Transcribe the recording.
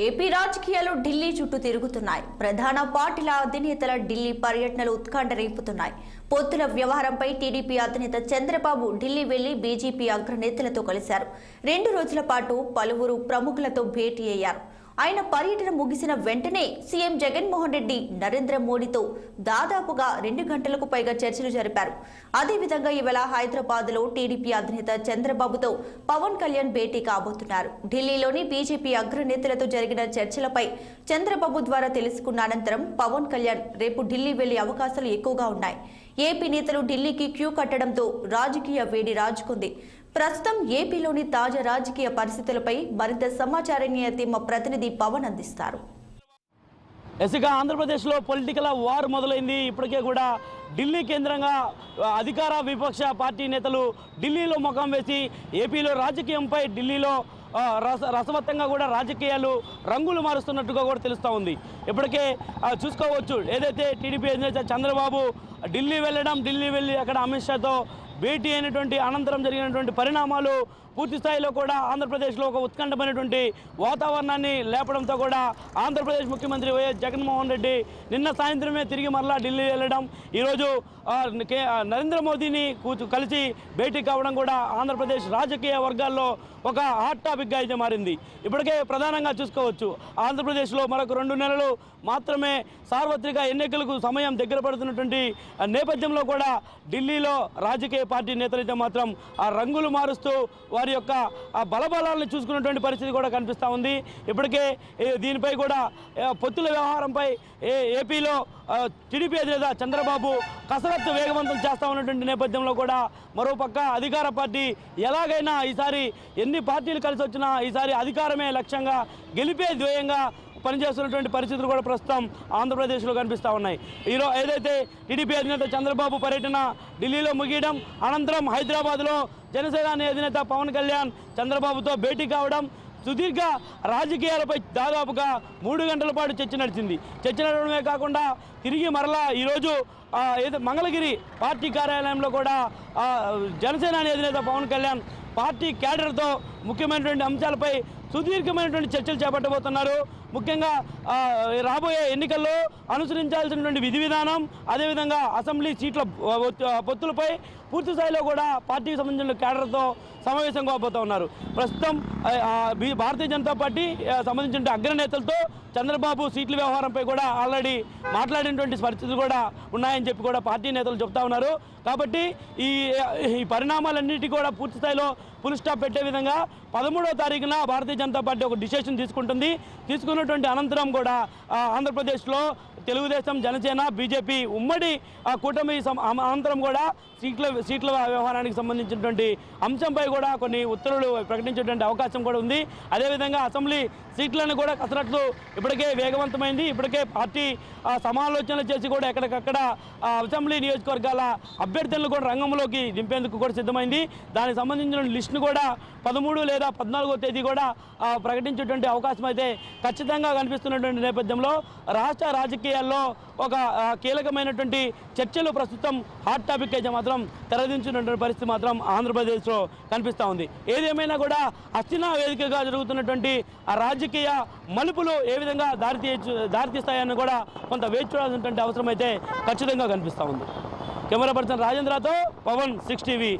AP రాజకీయాలు ఢిల్లీ చుట్టూ తిరుగుతున్నాయి. ప్రధాన పార్టీల అధినేతల ఢిల్లీ పర్యటనలు ఉత్కంఠ రేపుతున్నాయి. పొత్తుల వ్యవహారంపై టీడీపీ అధినేత చంద్రబాబు ఢిల్లీ వెళ్లి బీజేపీ అగ్రనేతలతో కలిశారు. 2 రోజుల పాటు పలువురు ప్రముఖులతో భేటీ అయ్యారు. ఆయన పర్యటన ముగిసిన వెంటనే సీఎం జగన్మోహన్ రెడ్డి నరేంద్ర మోడీతో దాదాపుగా 2 గంటలకు పైగా చర్చలు జరిపారు. అదేవిధంగా ఇవాళ హైదరాబాద్లో టీడీపీ అధినేత చంద్రబాబుతో పవన్ కళ్యాణ్ భేటీ కాబోతున్నారు. ఢిల్లీలోని బీజేపీ అగ్రనేతలతో జరిగిన చర్చలపై చంద్రబాబు ద్వారా తెలుసుకున్న అనంతరం పవన్ కళ్యాణ్ రేపు ఢిల్లీ వెళ్లే అవకాశాలు ఎక్కువగా ఉన్నాయి. ఏపీ నేతలు ఢిల్లీకి క్యూ కట్టడంతో రాజకీయ వేడి రాజుకుంది. ప్రస్తుతం ఏపీలోని తాజా రాజకీయ పరిస్థితులపై మరింత సమాచారాన్ని మా ప్రతినిధి పవన్ అందిస్తారు. ఆంధ్రప్రదేశ్లో పొలిటికల్ వార్ మొదలైంది. ఇప్పటికే కూడా ఢిల్లీ కేంద్రంగా అధికార విపక్ష పార్టీ నేతలు ఢిల్లీలో ముఖం వేసి ఏపీలో రాజకీయంపై ఢిల్లీలో రసవత్తంగా కూడా రాజకీయాలు రంగులు మారుస్తున్నట్టుగా కూడా తెలుస్తూ ఉంది. ఇప్పటికే చూసుకోవచ్చు, ఏదైతే టీడీపీ అధినేత చంద్రబాబు ఢిల్లీ వెళ్ళి అక్కడ అమిత్ షాతో భేటీ అయినటువంటి అనంతరం జరిగినటువంటి పరిణామాలు పూర్తి స్థాయిలో కూడా ఆంధ్రప్రదేశ్లో ఒక ఉత్కంఠమైనటువంటి వాతావరణాన్ని లేపడంతో కూడా ఆంధ్రప్రదేశ్ ముఖ్యమంత్రి వైఎస్ జగన్మోహన్ రెడ్డి నిన్న సాయంత్రమే తిరిగి మరలా ఢిల్లీ వెళ్ళడం, ఈరోజు నరేంద్ర మోదీని కలిసి భేటీ కావడం కూడా ఆంధ్రప్రదేశ్ రాజకీయ వర్గాల్లో ఒక హాట్ టాపిక్గా అయితే మారింది. ఇప్పటికే ప్రధానంగా చూసుకోవచ్చు, ఆంధ్రప్రదేశ్లో మరొక 2 నెలలు మాత్రమే సార్వత్రిక ఎన్నికలకు సమయం దగ్గర పడుతున్నటువంటి నేపథ్యంలో కూడా ఢిల్లీలో రాజకీయ పార్టీ నేతలైతే మాత్రం ఆ రంగులు మారుస్తూ వారి యొక్క ఆ బలబలాలను చూసుకున్నటువంటి పరిస్థితి కూడా కనిపిస్తూ ఉంది. ఇప్పటికే దీనిపై కూడా పొత్తుల వ్యవహారంపై ఏపీలో టీడీపీ అధినేత చంద్రబాబు కసరత్తు వేగవంతం చేస్తూ ఉన్నటువంటి నేపథ్యంలో కూడా మరోపక్క అధికార పార్టీ ఎలాగైనా ఈసారి ఎన్ని పార్టీలు కలిసి వచ్చినా ఈసారి అధికారమే లక్ష్యంగా, గెలిపే ధ్యేయంగా పనిచేస్తున్నటువంటి పరిస్థితులు కూడా ప్రస్తుతం ఆంధ్రప్రదేశ్లో కనిపిస్తూ ఉన్నాయి. ఈరోజు ఏదైతే టీడీపీ అధినేత చంద్రబాబు పర్యటన ఢిల్లీలో ముగియడం అనంతరం హైదరాబాద్లో జనసేన అధినేత పవన్ కళ్యాణ్ చంద్రబాబుతో భేటీ కావడం, సుదీర్ఘ రాజకీయాలపై దాదాపుగా 3 గంటల పాటు చర్చ నడిచింది. చర్చ నడవడమే కాకుండా తిరిగి మరలా ఈరోజు మంగళగిరి పార్టీ కార్యాలయంలో కూడా జనసేన అధినేత పవన్ కళ్యాణ్ పార్టీ క్యాడర్తో ముఖ్యమైనటువంటి అంశాలపై సుదీర్ఘమైనటువంటి చర్చలు చేపట్టబోతున్నారు. ముఖ్యంగా రాబోయే ఎన్నికల్లో అనుసరించాల్సినటువంటి విధి విధానం, అదేవిధంగా అసెంబ్లీ సీట్ల పొత్తులపై పూర్తి స్థాయిలో కూడా పార్టీకి సంబంధించిన క్యాడర్తో సమావేశం కాబోతూ ఉన్నారు. ప్రస్తుతం భారతీయ జనతా పార్టీ సంబంధించిన అగ్రనేతలతో చంద్రబాబు సీట్ల వ్యవహారంపై కూడా ఆల్రెడీ మాట్లాడినటువంటి పరిస్థితులు కూడా ఉన్నాయని చెప్పి కూడా పార్టీ నేతలు చెప్తా ఉన్నారు. కాబట్టి ఈ పరిణామాలన్నిటి కూడా పూర్తి స్థాయిలో ఫుల్ స్టాప్ పెట్టే విధంగా 13వ తారీఖున భారతీయ జనతా పార్టీ ఒక డిసిషన్ తీసుకుంటుంది. తీసుకున్నటువంటి అనంతరం కూడా ఆంధ్రప్రదేశ్లో తెలుగుదేశం, జనసేన, బీజేపీ ఉమ్మడి కూటమి అనంతరం కూడా సీట్ల వ్యవహారానికి సంబంధించినటువంటి అంశంపై కూడా కొన్ని ఉత్తర్వులు ప్రకటించేటువంటి అవకాశం కూడా ఉంది. అదేవిధంగా అసెంబ్లీ సీట్లను కూడా కసరత్తు ఇప్పటికే వేగవంతమైంది. ఇప్పటికే పార్టీ సమాలోచనలు చేసి కూడా ఎక్కడికక్కడ అసెంబ్లీ నియోజకవర్గాల అభ్యర్థులను కూడా రంగంలోకి దింపేందుకు కూడా సిద్ధమైంది. దానికి సంబంధించిన లిస్టును కూడా 13 లేదా 14వ తేదీ కూడా ప్రకటించేటువంటి అవకాశం అయితే ఖచ్చితంగా కనిపిస్తున్నటువంటి నేపథ్యంలో రాష్ట్ర రాజకీయాల్లో ఒక కీలకమైనటువంటి చర్చలు ప్రస్తుతం హాట్ టాపిక్ అయితే మాత్రం తెరదించినటువంటి పరిస్థితి మాత్రం ఆంధ్రప్రదేశ్లో కనిపిస్తూ ఉంది. ఏదేమైనా కూడా హస్తినా వేదికగా జరుగుతున్నటువంటి ఆ రాజకీయ మలుపులు ఏ విధంగా దారితీస్తాయని కూడా కొంత వేచి చూడాల్సినటువంటి అవసరం అయితే ఖచ్చితంగా కనిపిస్తూ ఉంది. కెమెరా పర్సన్ రాజేంద్రతో పవన్, 6 టీవీ.